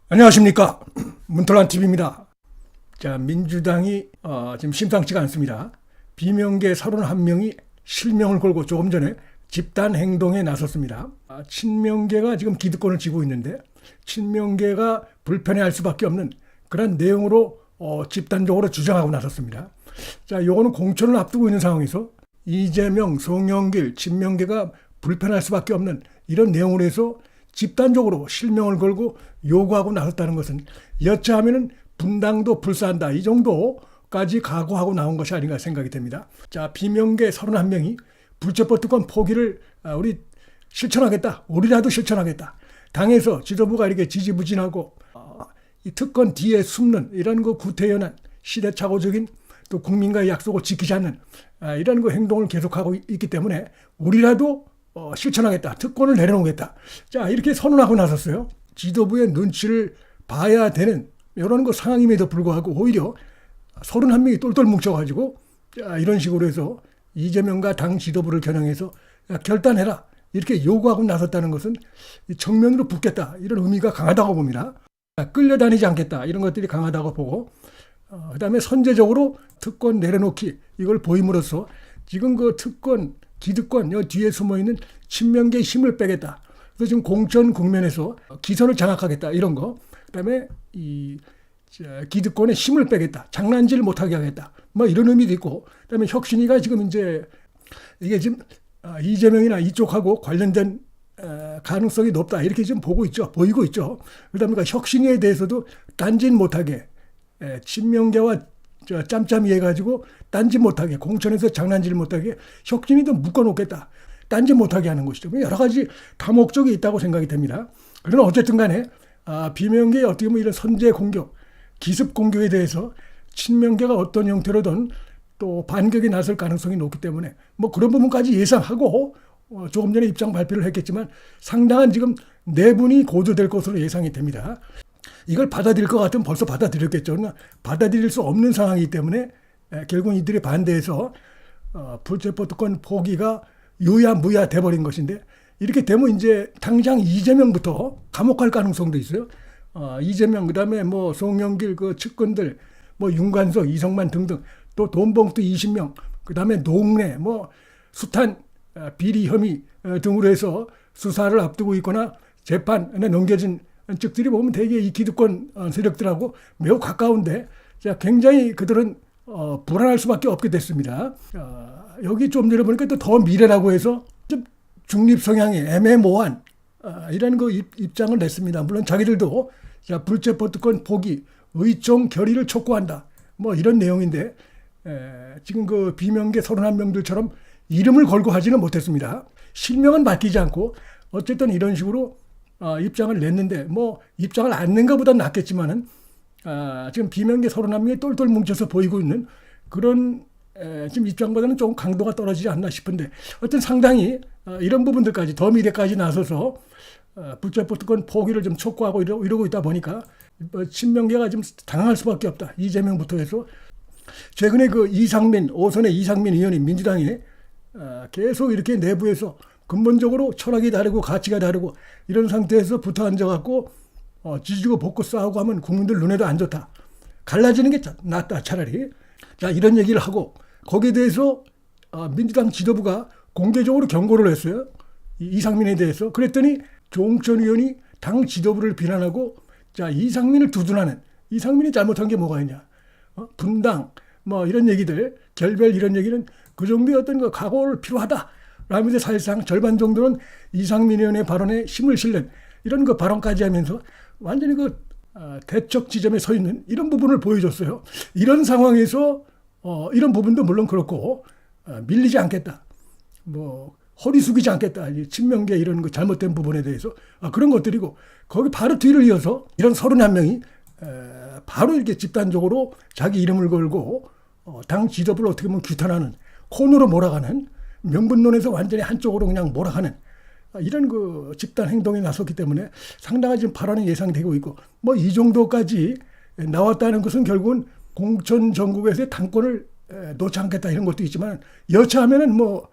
안녕하십니까. 문털란TV입니다. 자, 민주당이 지금 심상치가 않습니다. 비명계 31명이 실명을 걸고 조금 전에 집단 행동에 나섰습니다. 친명계가 지금 기득권을 쥐고 있는데 친명계가 불편해할 수밖에 없는 그런 내용으로 집단적으로 주장하고 나섰습니다. 자, 요거는 공천을 앞두고 있는 상황에서 이재명, 송영길, 친명계가 불편할 수밖에 없는 이런 내용으로 해서 집단적으로 실명을 걸고 요구하고 나섰다는 것은 여차하면 분당도 불사한다, 이 정도까지 각오하고 나온 것이 아닌가 생각이 됩니다. 자, 비명계 31명이 불체포 특권 포기를 우리 실천하겠다, 우리라도 실천하겠다. 당에서 지도부가 이렇게 지지부진하고 이 특권 뒤에 숨는 이런 그 구태연한 시대착오적인 또 국민과의 약속을 지키지 않는 이런 그 행동을 계속하고 있기 때문에 우리라도 실천하겠다. 특권을 내려놓겠다. 자, 이렇게 선언하고 나섰어요. 지도부의 눈치를 봐야 되는 이런 거 상황임에도 불구하고 오히려 31명이 똘똘 뭉쳐가지고 이런 식으로 해서 이재명과 당 지도부를 겨냥해서 결단해라, 이렇게 요구하고 나섰다는 것은 정면으로 붙겠다, 이런 의미가 강하다고 봅니다. 끌려다니지 않겠다, 이런 것들이 강하다고 보고, 그 다음에 선제적으로 특권 내려놓기, 이걸 보임으로써 지금 그 특권, 기득권 여 뒤에 숨어있는 친명계의 힘을 빼겠다. 그래서 지금 공천 국면에서 기선을 장악하겠다, 이런 거. 그다음에 이 기득권의 힘을 빼겠다, 장난질 못하게 하겠다, 뭐 이런 의미도 있고. 그다음에 혁신위가 지금 이제 이게 지금 이재명이나 이쪽하고 관련된 가능성이 높다, 이렇게 지금 보이고 있죠. 그다음에 혁신위에 대해서도 딴짓 못하게, 친명계와 짬짬이 해가지고 딴짓 못하게, 공천에서 장난질 못하게 혁신위도 묶어놓겠다, 딴짓 못하게 하는 것이죠. 여러 가지 다목적이 있다고 생각이 됩니다. 그러나 어쨌든 간에 비명계의 어떻게 보면 이런 선제 공격, 기습 공격에 대해서 친명계가 어떤 형태로든 또 반격에 나설 가능성이 높기 때문에 뭐 그런 부분까지 예상하고 조금 전에 입장 발표를 했겠지만 상당한 지금 내분이 고조될 것으로 예상이 됩니다. 이걸 받아들일 것 같으면 벌써 받아들였겠죠. 그러나 받아들일 수 없는 상황이기 때문에 결국 이들이 반대해서 불체포 특권 포기가 유야무야 돼버린 것인데, 이렇게 되면 이제 당장 이재명부터 감옥 갈 가능성도 있어요. 이재명, 그다음에 뭐 송영길 그 측근들, 뭐 윤관석, 이성만 등등, 또 돈봉투 20명, 그다음에 농내, 뭐 숱한 비리 혐의 등으로 해서 수사를 앞두고 있거나 재판에 넘겨진 측들이 보면 대개 이 기득권 세력들하고 매우 가까운데, 굉장히 그들은 불안할 수밖에 없게 됐습니다. 여기 좀 전에 보니까 또 더 미래라고 해서 좀 중립 성향의 애매모호한 이런 그 입장을 냈습니다. 물론 자기들도 불체포 특권 포기, 의총 결의를 촉구한다, 뭐 이런 내용인데, 지금 그 비명계 31명들처럼 이름을 걸고 하지는 못했습니다. 실명은 맡기지 않고 어쨌든 이런 식으로 입장을 냈는데, 뭐 입장을 안 낸 것보다는 낫겠지만은 지금 비명계 31명이 똘똘 뭉쳐서 보이고 있는 그런 지금 입장보다는 조금 강도가 떨어지지 않나 싶은데, 어떤 상당히 이런 부분들까지 더 미래까지 나서서 불체포 특권 포기를 좀 촉구하고 이러고 있다 보니까 친명계가 좀 당황할 수밖에 없다, 이재명부터 해서. 최근에 그 오선의 이상민 의원이 민주당에 계속 이렇게 내부에서 근본적으로 철학이 다르고 가치가 다르고 이런 상태에서 붙어 앉아갖고 지지고 볶고 싸우고 하면 국민들 눈에도 안 좋다, 갈라지는 게 낫다 차라리. 자, 이런 얘기를 하고 거기에 대해서 민주당 지도부가 공개적으로 경고를 했어요, 이상민에 대해서. 그랬더니 조홍천 의원이 당 지도부를 비난하고, 자, 이상민을 두둔하는, 이상민이 잘못한 게 뭐가 있냐, 분당 뭐 이런 얘기들, 결별 이런 얘기는 그 정도의 어떤 그 각오를 필요하다 라면서 사실상 절반 정도는 이상민 의원의 발언에 힘을 실는 이런 그 발언까지 하면서 완전히 그 대척 지점에 서 있는 이런 부분을 보여줬어요. 이런 상황에서 이런 부분도 물론 그렇고 밀리지 않겠다, 뭐 허리 숙이지 않겠다, 친명계 이런 그 잘못된 부분에 대해서 그런 것들이고, 거기 바로 뒤를 이어서 이런 31명이 바로 이렇게 집단적으로 자기 이름을 걸고 당 지도부를 어떻게 보면 규탄하는, 코너로 몰아가는, 명분론에서 완전히 한쪽으로 그냥 몰아가는 이런 그 집단 행동에 나섰기 때문에 상당한 지금 발언이 예상되고 있고, 뭐 이 정도까지 나왔다는 것은 결국은 공천 전국에서의 당권을 놓지 않겠다 이런 것도 있지만, 여차하면은 뭐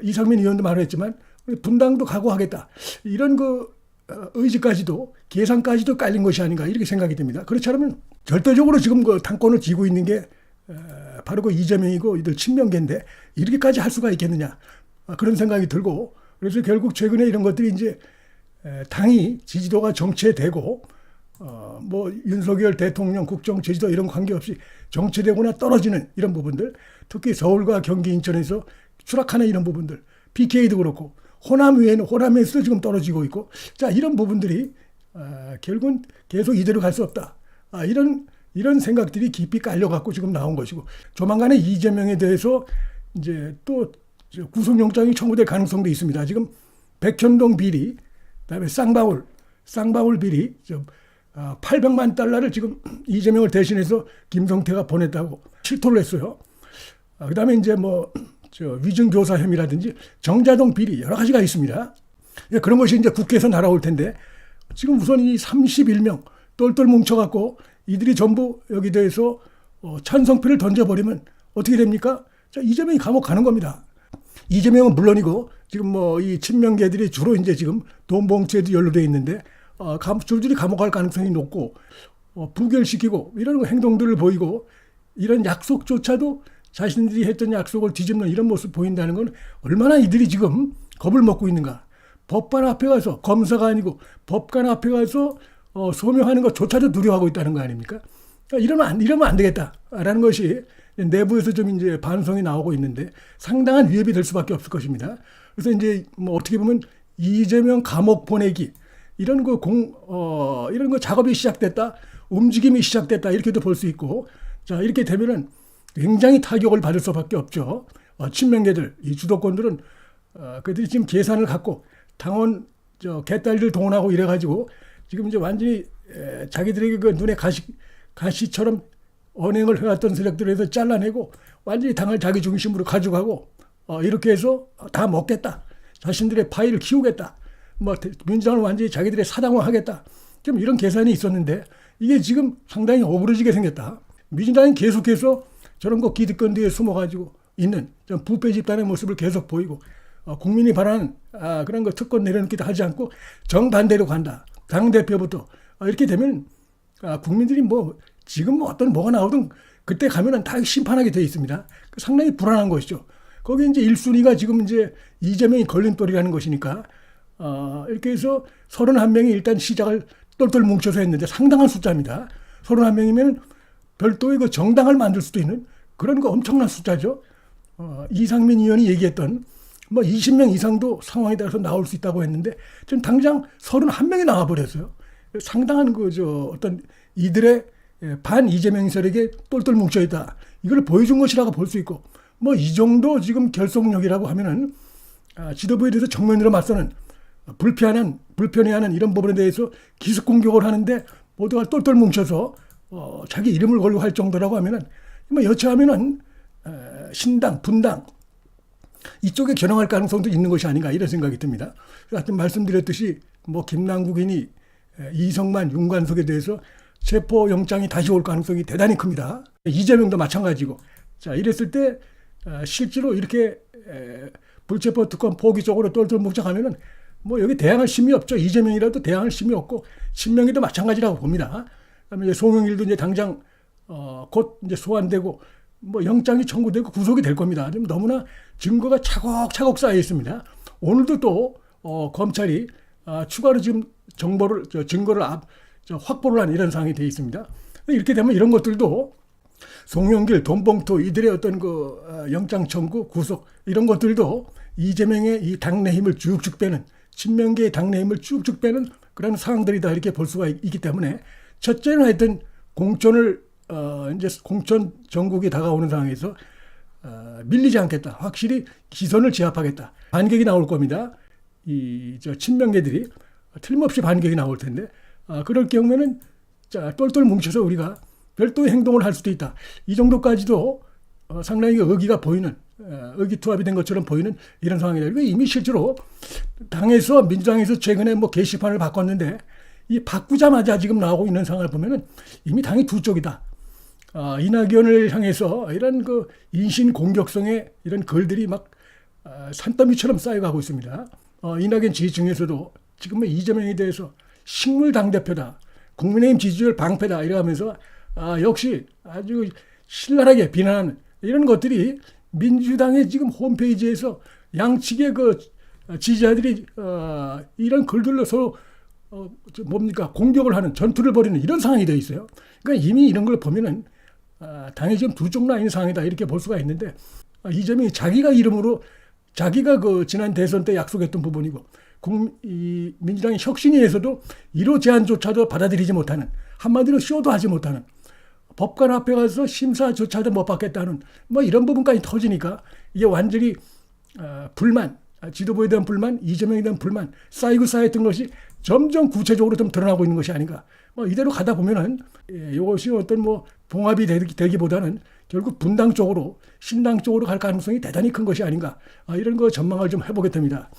이상민 의원도 말했지만 분당도 각오하겠다, 이런 그 의지까지도 계산까지도 깔린 것이 아닌가 이렇게 생각이 듭니다. 그렇지 않으면 절대적으로 지금 그 당권을 쥐고 있는 게 바로 그 이재명이고 이들 친명계인데 이렇게까지 할 수가 있겠느냐 그런 생각이 들고 그래서 결국 최근에 이런 것들이 이제 당이 지지도가 정체되고 뭐 윤석열 대통령 국정 지지도 이런 관계없이 정체되거나 떨어지는 이런 부분들 특히 서울과 경기 인천에서 추락하는 이런 부분들 PK도 그렇고 호남 외에는 호남에서도 지금 떨어지고 있고 자 이런 부분들이 결국은 계속 이대로 갈 수 없다 이런 생각들이 깊이 깔려갖고 지금 나온 것이고 조만간에 이재명에 대해서 이제 또 구속영장이 청구될 가능성도 있습니다. 지금 백현동 비리 그다음에 쌍방울 비리 800만 달러를 지금 이재명을 대신해서 김성태가 보냈다고 실토를 했어요. 그다음에 이제 뭐 위증교사 혐의라든지 정자동 비리 여러 가지가 있습니다. 그런 것이 이제 국회에서 날아올 텐데 지금 우선 이 31명 똘똘 뭉쳐갖고 이들이 전부 여기 대해서 찬성표를 던져버리면 어떻게 됩니까? 자, 이재명이 감옥 가는 겁니다. 이재명은 물론이고 지금 뭐 이 친명계들이 주로 이제 지금 돈봉투에도 연루되어 있는데 줄줄이 감옥 갈 가능성이 높고 부결시키고 이런 행동들을 보이고 이런 약속조차도 자신들이 했던 약속을 뒤집는 이런 모습 보인다는 건 얼마나 이들이 지금 겁을 먹고 있는가. 법관 앞에 가서 검사가 아니고 법관 앞에 가서 소명하는 것조차도 두려워하고 있다는 거 아닙니까? 그러니까 이러면 안 되겠다라는 것이 내부에서 좀 이제 반성이 나오고 있는데 상당한 위협이 될 수밖에 없을 것입니다. 그래서 이제 뭐 어떻게 보면 이재명 감옥 보내기 이런 거 작업이 시작됐다, 움직임이 시작됐다 이렇게도 볼 수 있고 자 이렇게 되면은 굉장히 타격을 받을 수밖에 없죠. 친명계들, 이 주도권들은 그들이 지금 계산을 갖고 당원 개딸들 동원하고 이래가지고 지금 이제 완전히 자기들에게 그 눈에 가시처럼 언행을 해왔던 세력들에서 잘라내고 완전히 당을 자기 중심으로 가져가고 이렇게 해서 다 먹겠다. 자신들의 파일을 키우겠다. 뭐 민주당을 완전히 자기들의 사당화하겠다. 좀 이런 계산이 있었는데 이게 지금 상당히 오그러지게 생겼다. 민주당이 계속해서 저런 거 기득권 뒤에 숨어가지고 있는 좀 부패 집단의 모습을 계속 보이고 국민이 바라는 그런 거 특권 내려놓기도 하지 않고 정반대로 간다. 당대표부터 이렇게 되면 국민들이 뭐 지금 뭐가 나오든 그때 가면은 다 심판하게 돼 있습니다. 상당히 불안한 것이죠. 거기 이제 1순위가 지금 이제 이재명이 걸림돌이라는 것이니까 이렇게 해서 31명이 일단 시작을 똘똘 뭉쳐서 했는데 상당한 숫자입니다. 31명이면 별도의 그 정당을 만들 수도 있는 그런 거 엄청난 숫자죠. 이상민 의원이 얘기했던 뭐 20명 이상도 상황에 따라서 나올 수 있다고 했는데 지금 당장 31명이 나와버렸어요. 상당한 어떤 이들의 반 이재명 세력에 똘똘 뭉쳐있다. 이걸 보여준 것이라고 볼 수 있고 뭐 이 정도 지금 결속력이라고 하면은 지도부에 대해서 정면으로 맞서는 불편해하는 이런 부분에 대해서 기습 공격을 하는데 모두가 똘똘 뭉쳐서 자기 이름을 걸고 할 정도라고 하면은 뭐 여차하면은 신당, 분당 이쪽에 겨냥할 가능성도 있는 것이 아닌가 이런 생각이 듭니다. 하여튼 말씀드렸듯이 뭐 김남국이니 이성만, 윤관석에 대해서 체포영장이 다시 올 가능성이 대단히 큽니다. 이재명도 마찬가지고 자 이랬을 때 실제로 이렇게 불체포 특권 포기 쪽으로 똘똘 뭉쳐가면은 뭐 여기 대항할 힘이 없죠. 이재명이라도 대항할 힘이 없고 친명이도 마찬가지라고 봅니다. 그다음에 이제 송영길도 이제 당장 곧 이제 소환되고 뭐 영장이 청구되고 구속이 될 겁니다. 지금 너무나 증거가 차곡차곡 쌓여 있습니다. 오늘도 또 검찰이 추가로 지금 증거를 확보를 한 이런 상황이 되어 있습니다. 이렇게 되면 이런 것들도 송영길, 돈봉투 이들의 어떤 영장 청구, 구속 이런 것들도 이재명의 이 당내 힘을 쭉쭉 빼는 친명계의 당내 힘을 쭉쭉 빼는 그런 상황들이다 이렇게 볼 수가 있기 때문에 첫째는 하여튼 이제 공천 전국이 다가오는 상황에서 밀리지 않겠다. 확실히 기선을 제압하겠다. 반격이 나올 겁니다. 친명계들이 틀림없이 반격이 나올 텐데 그럴 경우에는 똘똘 뭉쳐서 우리가 별도의 행동을 할 수도 있다. 이 정도까지도 상당히 의기가 보이는 의기투합이 된 것처럼 보이는 이런 상황이다. 이미 실제로 민주당에서 최근에 뭐 게시판을 바꿨는데 이 바꾸자마자 지금 나오고 있는 상황을 보면은 이미 당이 두 쪽이다. 이낙연을 향해서 이런 인신 공격성의 이런 글들이 막 산더미처럼 쌓여가고 있습니다. 이낙연 지지층에서도 지금 뭐 이재명에 대해서 식물 당대표다, 국민의힘 지지율 방패다 이러면서 역시 아주 신랄하게 비난하는 이런 것들이 민주당의 지금 홈페이지에서 양측의 그 지지자들이 이런 글들로 서로 뭡니까 공격을 하는 전투를 벌이는 이런 상황이 되어 있어요. 그러니까 이미 이런 걸 보면은 당연히 지금 두 쪽 라인 상황이다 이렇게 볼 수가 있는데 이재명이 자기가 이름으로 자기가 그 지난 대선 때 약속했던 부분이고 이 민주당의 혁신위에서도 1호 제안조차도 받아들이지 못하는 한마디로 쇼도 하지 못하는 법관 앞에 가서 심사조차도 못 받겠다는 뭐 이런 부분까지 터지니까 이게 완전히 불만, 지도부에 대한 불만, 이재명에 대한 불만 쌓이고 쌓였던 것이 점점 구체적으로 좀 드러나고 있는 것이 아닌가. 뭐 이대로 가다 보면은 이것이 어떤 뭐 봉합이 되기보다는 결국 분당 쪽으로 신당 쪽으로 갈 가능성이 대단히 큰 것이 아닌가. 이런 거 전망을 좀 해보게 됩니다.